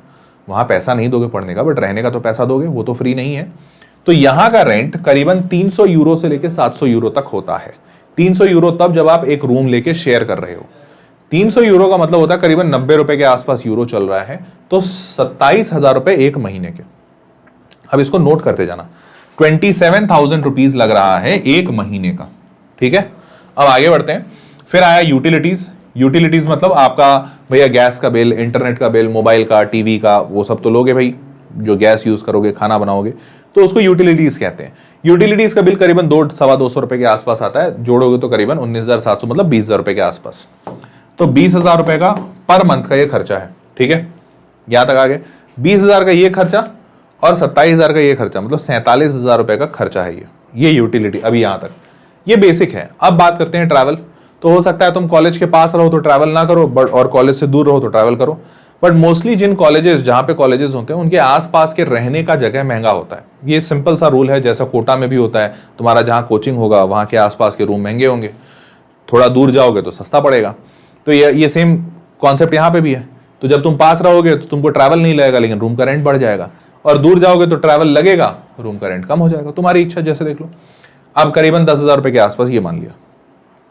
वहां पैसा नहीं दोगे पढ़ने का, बट रहने का तो पैसा दोगे, वो तो फ्री नहीं है। तो यहां का रेंट करीबन 300 यूरो से लेकर 700 यूरो तक होता है। 300 यूरो तब जब आप एक रूम लेके शेयर कर रहे हो। 300 यूरो का मतलब होता है करीबन 90 रुपए के आसपास यूरो चल रहा है, तो 27,000 रुपए एक महीने के। अब इसको नोट करते जाना, 27,000 रुपीज लग रहा है एक महीने का। ठीक है, अब आगे बढ़ते हैं। फिर आया यूटिलिटीज। यूटिलिटीज मतलब आपका भैया गैस का बिल, इंटरनेट का बिल, मोबाइल का, टीवी का, वो सब तो लोगे भाई, जो गैस यूज करोगे, खाना बनाओगे, तो उसको यूटिलिटीज कहते हैं। यूटिलिटीज का बिल करीबन 200-225 रुपए के आसपास आता है, जोड़ोगे तो करीबन 19,700 मतलब 20,000 रुपए के आसपास। तो 20,000 रुपए का पर मंथ का ये खर्चा है। ठीक है, यहां तक आ गए। 20,000 का ये खर्चा और 27,000 का ये खर्चा, मतलब 47,000 रुपए का खर्चा है ये यूटिलिटी। अभी यहां तक ये बेसिक है। अब बात करते हैं ट्रैवल। तो हो सकता है तुम कॉलेज के पास रहो तो ट्रैवल ना करो, बट और कॉलेज से दूर रहो तो ट्रैवल करो। बट मोस्टली जिन कॉलेजेस, जहां पे कॉलेजेस होते हैं, उनके आसपास के रहने का जगह महंगा होता है। ये सिंपल सा रूल है, जैसा कोटा में भी होता है। तुम्हारा जहां कोचिंग होगा वहां के आसपास के रूम महंगे होंगे, थोड़ा दूर जाओगे तो सस्ता पड़ेगा। तो ये सेम कॉन्सेप्ट यहाँ पे भी है। तो जब तुम पास रहोगे तो तुमको ट्रैवल नहीं लगेगा, लेकिन रूम का रेंट बढ़ जाएगा, और दूर जाओगे तो ट्रैवल लगेगा, रूम का रेंट कम हो जाएगा। तुम्हारी इच्छा, जैसे देख लो। अब करीबन 10,000 रुपए के आसपास ये मान लिया।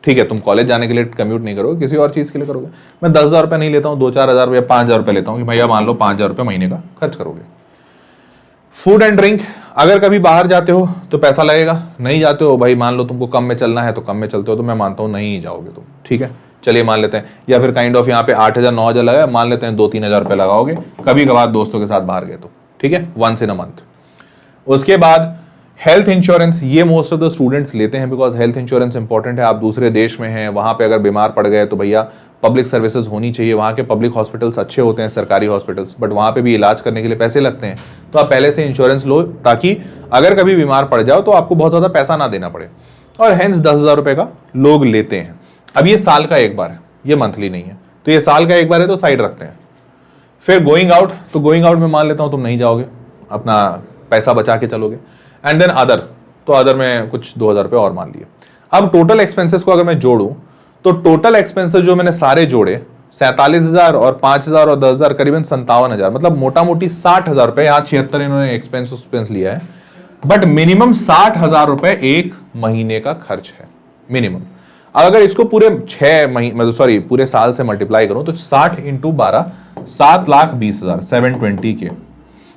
ठीक है, तुम कॉलेज जाने के लिए कम्यूट नहीं करोगे, किसी और चीज के लिए करोगे। मैं 10,000 रुपए नहीं लेता हूँ, 2-4 हजार या 5,000 रुपए लेता हूँ कि भैया मान लो 5,000 रुपए महीने का खर्च करोगे। फूड एंड ड्रिंक, अगर कभी बाहर जाते हो तो पैसा लगेगा, नहीं जाते हो भाई, मान लो तुमको कम में चलना है तो कम में चलते हो, तो मैं मानता हूँ नहीं जाओगे तुम। ठीक है, चलिए मान लेते हैं, या फिर काइंड ऑफ यहाँ पे 8,000-9,000 लगा, मान लेते हैं 2-3 हजार रुपए लगाओगे कभी कभार दोस्तों के साथ बाहर गए तो। ठीक है, वंस इन अ मंथ। उसके बाद हेल्थ इंश्योरेंस, ये मोस्ट ऑफ द स्टूडेंट्स लेते हैं, बिकॉज हेल्थ इंश्योरेंस इंपॉर्टेंट है। आप दूसरे देश में हैं, वहां पे अगर बीमार पड़ गए तो भैया पब्लिक सर्विसेज होनी चाहिए। वहां के पब्लिक हॉस्पिटल्स अच्छे होते हैं, सरकारी हॉस्पिटल्स, बट वहां पे भी इलाज करने के लिए पैसे लगते हैं। तो आप पहले से इंश्योरेंस लो, ताकि अगर कभी बीमार पड़ जाओ तो आपको बहुत ज्यादा पैसा ना देना पड़े। और हेंस 10,000 रुपए का लोग लेते हैं। अब ये साल का एक बार है, ये मंथली नहीं है, तो ये साल का एक बार है, तो साइड रखते हैं। फिर गोइंग आउट, तो गोइंग आउट में मान लेता हूं तुम नहीं जाओगे, अपना पैसा बचा के चलोगे। एंड देन अदर, तो अदर में कुछ 2,000 रुपए और मान लिए। अब टोटल एक्सपेंसेस को अगर मैं जोड़ूं, तो टोटल एक्सपेंसेस जो मैंने सारे जोड़े, 47,000 और 5,000 और 10,000, करीबन 57,000, मतलब मोटा मोटी 60,000 रुपए। यहाँ 76 इन्होंने एक्सपेंस लिया है, बट मिनिमम 60,000 रुपए एक महीने का खर्च है, मिनिमम। अगर इसको पूरे 6 महीने, मतलब सॉरी पूरे साल से मल्टीप्लाई करूं, तो 60 × 12, 7,20,000, 720 के।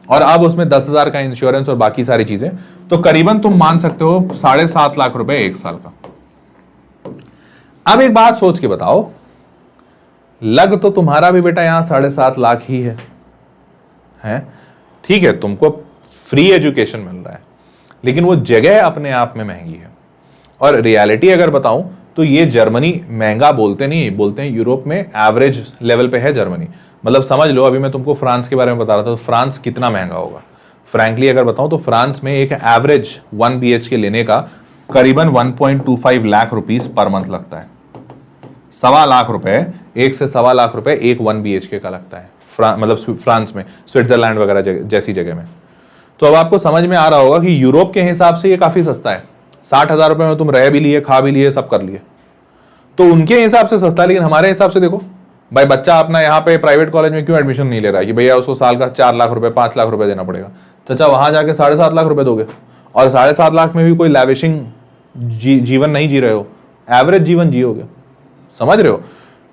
और अब उसमें 10,000 का इंश्योरेंस और बाकी सारी चीजें, तो करीबन तुम मान सकते हो 7.5 लाख रुपए एक साल का। अब एक बात सोच के बताओ, लग तो तुम्हारा भी बेटा यहां 7.5 लाख ही है? ठीक है, तुमको फ्री एजुकेशन मिल रहा है, लेकिन वो जगह अपने आप में महंगी है। और रियलिटी अगर बताऊं तो ये जर्मनी महंगा बोलते नहीं, बोलते हैं यूरोप में एवरेज लेवल पे है जर्मनी। मतलब समझ लो, अभी मैं तुमको फ्रांस के बारे में बता रहा था, तो फ्रांस कितना महंगा होगा। फ्रैंकली अगर बताऊं तो फ्रांस में एक एवरेज 1 BHK लेने का करीबन 1.25 लाख रुपीस पर मंथ लगता है। 1.25 लाख रुपए, 1 से 1.25 लाख रुपए एक 1 BHK का लगता है, मतलब फ्रांस में, स्विट्जरलैंड वगैरह जैसी जगह में। तो अब आपको समझ में आ रहा होगा कि यूरोप के हिसाब से ये काफी सस्ता है। 60,000 रुपए में तुम रह भी लिए, खा भी लिए, सब कर लिए, तो उनके हिसाब से सस्ता। लेकिन हमारे हिसाब से देखो भाई, बच्चा अपना यहाँ पे प्राइवेट कॉलेज में क्यों एडमिशन नहीं ले रहा है कि भैया उसको साल का 4 लाख रुपए 5 लाख रुपए देना पड़ेगा। चाचा वहां जाके 7.5 लाख रुपए दोगे, और 7.5 लाख में भी कोई लैविशिंग जीवन नहीं जी रहे हो, एवरेज जीवन जियोगे। समझ रहे हो?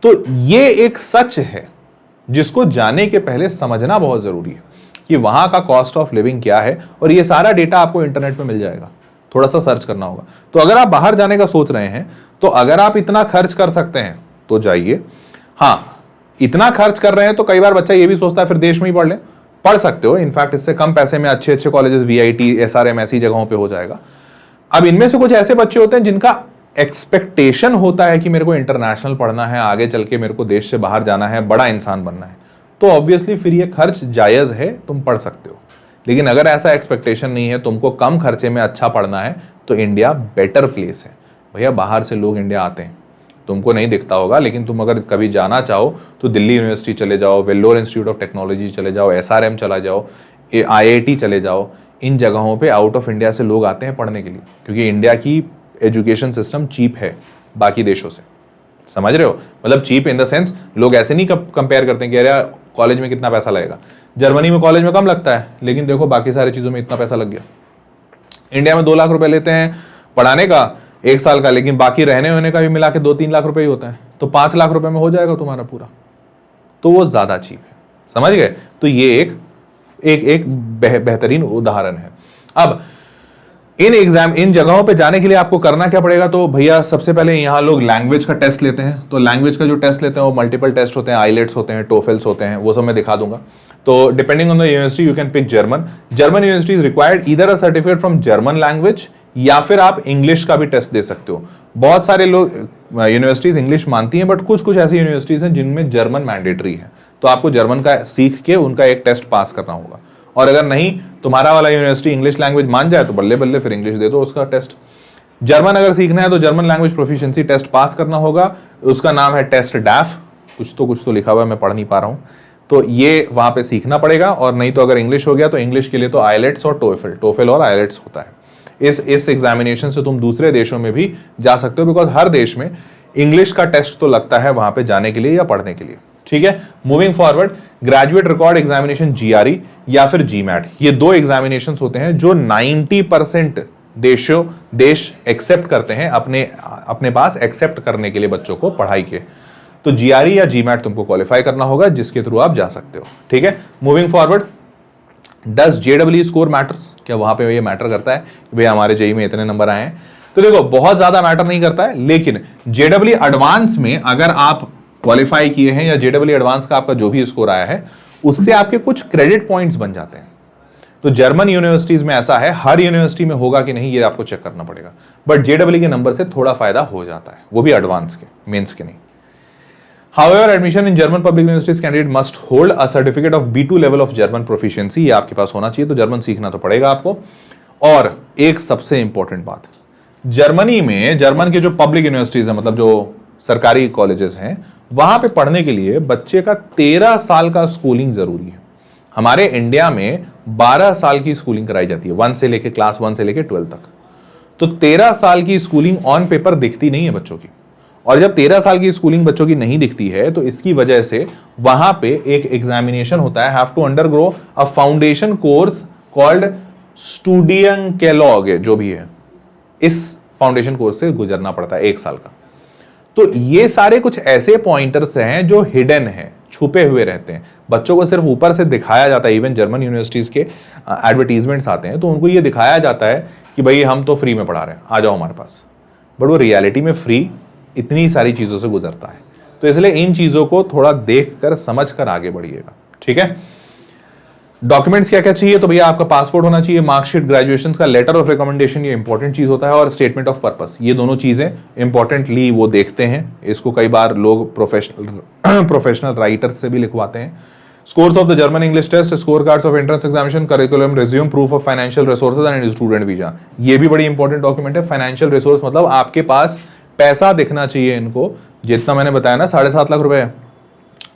तो ये एक सच है जिसको जाने के पहले समझना बहुत जरूरी है कि वहां का कॉस्ट ऑफ लिविंग क्या है, और ये सारा डेटा आपको इंटरनेट पे मिल जाएगा, थोड़ा सा सर्च करना होगा। तो अगर आप बाहर जाने का सोच रहे हैं, तो अगर आप इतना खर्च कर सकते हैं तो जाइए। हाँ, इतना खर्च कर रहे हैं तो कई बार बच्चा ये भी सोचता है फिर देश में ही पढ़ ले, पढ़ सकते हो। इनफैक्ट इससे कम पैसे में अच्छे अच्छे कॉलेजेस, VIT, SRM ऐसी जगहों पे हो जाएगा। अब इनमें से कुछ ऐसे बच्चे होते हैं जिनका एक्सपेक्टेशन होता है कि मेरे को इंटरनेशनल पढ़ना है, आगे चल के मेरे को देश से बाहर जाना है, बड़ा इंसान बनना है, तो ऑब्वियसली फिर ये खर्च जायज है, तुम पढ़ सकते हो। लेकिन अगर ऐसा एक्सपेक्टेशन नहीं है, तुमको कम खर्चे में अच्छा पढ़ना है, तो इंडिया बेटर प्लेस है। भैया बाहर से लोग इंडिया आते हैं, तुमको नहीं दिखता होगा, लेकिन तुम अगर कभी जाना चाहो तो दिल्ली यूनिवर्सिटी चले जाओ, वेल्लोर इंस्टीट्यूट ऑफ टेक्नोलॉजी चले जाओ, SRM चला जाओ, IIT चले जाओ। इन जगहों पे आउट ऑफ इंडिया से लोग आते हैं पढ़ने के लिए, क्योंकि इंडिया की एजुकेशन सिस्टम चीप है बाकी देशों से। समझ रहे हो? मतलब चीप इन द सेंस, लोग ऐसे नहीं कंपेयर करते हैं कि अरे कॉलेज में कितना पैसा लगेगा। जर्मनी में कॉलेज में कम लगता है, लेकिन देखो बाकी सारी चीजों में इतना पैसा लग गया। इंडिया में 2 लाख रुपए लेते हैं पढ़ाने का 1 साल का, लेकिन बाकी रहने होने का भी मिला के 2-3 लाख रुपए ही होता है, तो 5 लाख रुपए में हो जाएगा तुम्हारा पूरा, तो वो ज्यादा चीप है। समझ गए? तो ये एक बेहतरीन उदाहरण है। अब इन जगहों पे जाने के लिए आपको करना क्या पड़ेगा? तो भैया सबसे पहले यहाँ लोग लैंग्वेज का टेस्ट लेते हैं। तो लैंग्वेज का जो टेस्ट लेते हैं वो मल्टीपल टेस्ट होते हैं, आईलेट्स होते हैं, टोफेल्स होते हैं, वो सब मैं दिखा दूंगा। तो depending on the university you can pick German university is required either a certificate from German language, या फिर आप इंग्लिश का भी टेस्ट दे सकते हो। बहुत सारे लोग यूनिवर्सिटीज इंग्लिश मानती हैं, बट कुछ ऐसी यूनिवर्सिटीज हैं जिनमें जर्मन मैंडेटरी है, तो आपको जर्मन का सीख के उनका एक टेस्ट पास करना होगा। और अगर नहीं, तुम्हारा वाला यूनिवर्सिटी इंग्लिश लैंग्वेज मान जाए तो बल्ले बल्ले, फिर इंग्लिश दे दो उसका टेस्ट। जर्मन अगर सीखना है तो German language proficiency test pass करना होगा, उसका नाम है टेस्ट डैफ, कुछ तो लिखा हुआ है, मैं पढ़ नहीं पा रहा हूं। तो ये वहां पे सीखना पड़ेगा। और नहीं तो अगर इंग्लिश हो गया तो इंग्लिश के लिए तो आईलेट्स और टोफेल और आईलेट्स होता है। इस एग्जामिनेशन से तुम दूसरे देशों में भी जा सकते हो, बिकॉज हर देश में इंग्लिश का टेस्ट तो लगता है वहां पे जाने के लिए या पढ़ने के लिए। ठीक है, moving forward, graduate record examination GRE या फिर GMAT, ये 2 एग्जामिनेशन होते हैं जो 90% देश एक्सेप्ट करते हैं अपने पास एक्सेप्ट करने के लिए बच्चों को पढ़ाई के। तो GRE या GMAT तुमको क्वालिफाई करना होगा, जिसके थ्रू आप जा सकते हो। ठीक है, moving forward, does JEE score matters? क्या वहां पे ये मैटर करता है कि भाई हमारे JEE में इतने नंबर आए हैं? तो देखो बहुत ज्यादा मैटर नहीं करता है, लेकिन JEE एडवांस में अगर आप क्वालिफाई किए हैं या JEE एडवांस का आपका जो भी स्कोर आया है, उससे आपके कुछ क्रेडिट पॉइंट्स बन जाते हैं। तो जर्मन यूनिवर्सिटीज में ऐसा है, हर यूनिवर्सिटी में होगा कि नहीं ये आपको चेक करना पड़ेगा, बट JEE के नंबर से थोड़ा फायदा हो जाता है, वो भी एडवांस के, मेंस के नहीं। However, admission in German public universities candidate must hold a certificate of B2 level of German proficiency, ये आपके पास होना चाहिए। तो जर्मन सीखना तो पड़ेगा आपको। और एक सबसे इंपॉर्टेंट बात, जर्मनी में जर्मन के जो पब्लिक यूनिवर्सिटीज हैं, मतलब जो सरकारी कॉलेजेस हैं, वहां पे पढ़ने के लिए बच्चे का 13 साल का स्कूलिंग जरूरी है। हमारे इंडिया में 12 साल की स्कूलिंग कराई जाती है, क्लास 1 से लेके 12 तक। तो 13 साल की स्कूलिंग ऑन पेपर दिखती नहीं है बच्चों की। और जब 13 साल की स्कूलिंग बच्चों की नहीं दिखती है, तो इसकी वजह से वहां पे एक एग्जामिनेशन होता है, have to undergo a foundation course called Studienkolleg, जो भी है, इस फाउंडेशन कोर्स से गुजरना पड़ता है 1 साल का। तो ये सारे कुछ ऐसे पॉइंटर्स हैं जो हिडन है, छुपे हुए रहते हैं, बच्चों को सिर्फ ऊपर से दिखाया जाता है। इवन जर्मन यूनिवर्सिटीज के एडवर्टीजमेंट्स आते हैं तो उनको ये दिखाया जाता है कि भाई हम तो फ्री में पढ़ा रहे हैं, आ जाओ हमारे पास, बट वो रियलिटी में फ्री इतनी सारी चीजों से गुजरता है। तो इसलिए इन चीजों को थोड़ा देखकर समझकर आगे बढ़िएगा। ठीक है, डॉक्यूमेंट्स क्या क्या चाहिए? तो भैया आपका पासपोर्ट होना चाहिए, मार्कशीट, ग्रेजुएशन का लेटर ऑफ रिकमेंडेशन, ये इंपॉर्टेंट चीज होता है, और स्टेटमेंट ऑफ पर्पस, ये दोनों चीजें इंपॉर्टेंटली वो देखते हैं। इसको कई बार लोग प्रोफेशनल राइटर से भी लिखवाते हैं। Scores of the German English test, score cards of entrance examination, curriculum, resume, proof of financial resources and student visa, ये भी बड़ी इंपॉर्टेंट डॉक्यूमेंट है। फाइनेंशियल रिसोर्स मतलब आपके पास पैसा दिखना चाहिए इनको, जितना मैंने बताया ना 7.5 लाख रुपए,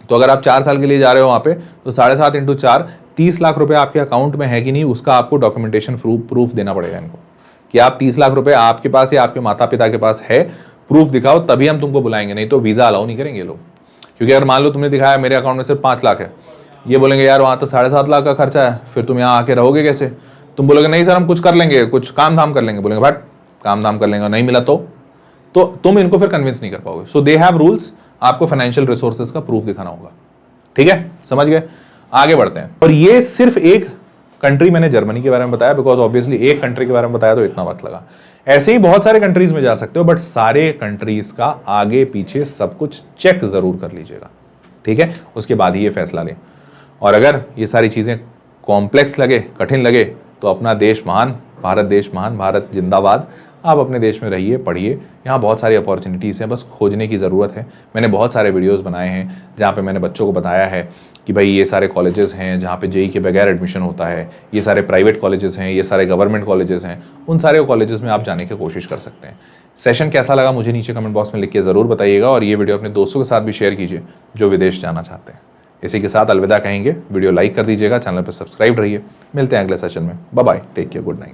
तो अगर आप 4 साल के लिए जा रहे हो वहां पे, तो 7.5 × 4 30 लाख रुपए आपके अकाउंट में है कि नहीं, उसका आपको डॉक्यूमेंटेशन प्रूफ देना पड़ेगा इनको। कि आप 30 लाख रुपए आपके पास या आपके माता पिता के पास है, प्रूफ दिखाओ, तभी हम तुमको बुलाएंगे, नहीं तो वीजा अलाउ नहीं करेंगे लोग। क्योंकि अगर मान लो तुमने दिखाया मेरे अकाउंट में सिर्फ 5 लाख है, ये बोलेंगे यार वहां तो 7.5 लाख का खर्चा है, फिर तुम यहाँ आके रहोगे कैसे? तुम बोलोगे नहीं सर हम कुछ कर लेंगे, कुछ काम धाम कर लेंगे, बोलेंगे बट काम धाम कर लेंगे, नहीं मिला तो तुम इनको फिर कन्विंस नहीं कर पाओगे। सो दे हैव रूल्स, आपको फाइनेंशियल रिसोर्सेज का प्रूफ दिखाना होगा। ठीक है, समझ गए? आगे बढ़ते हैं। और ये सिर्फ एक कंट्री, मैंने जर्मनी के बारे में बताया बिकॉज ऑब्वियसली एक कंट्री के बारे में बताया तो इतना वक्त लगा। ऐसे ही बहुत सारे कंट्रीज में जा सकते हो, बट सारे कंट्रीज का आगे पीछे सब कुछ चेक जरूर कर लीजिएगा। ठीक है, उसके बाद ही ये फैसला लें। और अगर ये सारी चीजें कॉम्प्लेक्स लगे, कठिन लगे, तो अपना देश महान, भारत देश महान, भारत जिंदाबाद। आप अपने देश में रहिए, पढ़िए, यहाँ बहुत सारी अपॉर्चुनिटीज़ हैं, बस खोजने की ज़रूरत है। मैंने बहुत सारे वीडियोस बनाए हैं जहाँ पे मैंने बच्चों को बताया है कि भाई ये सारे कॉलेजेस हैं जहाँ पे जेईई के बगैर एडमिशन होता है, ये सारे प्राइवेट कॉलेजेस हैं, ये सारे गवर्नमेंट कॉलेजेस हैं, उन सारे कॉलेजेस में आप जाने की कोशिश कर सकते हैं। सेशन कैसा लगा मुझे नीचे कमेंट बॉक्स में लिख के ज़रूर बताइएगा, और ये वीडियो अपने दोस्तों के साथ भी शेयर कीजिए जो विदेश जाना चाहते हैं। इसी के साथ अलविदा कहेंगे, वीडियो लाइक कर दीजिएगा, चैनल पर सब्सक्राइब रहिए। मिलते हैं अगले सेशन में, bye bye, take care, good night.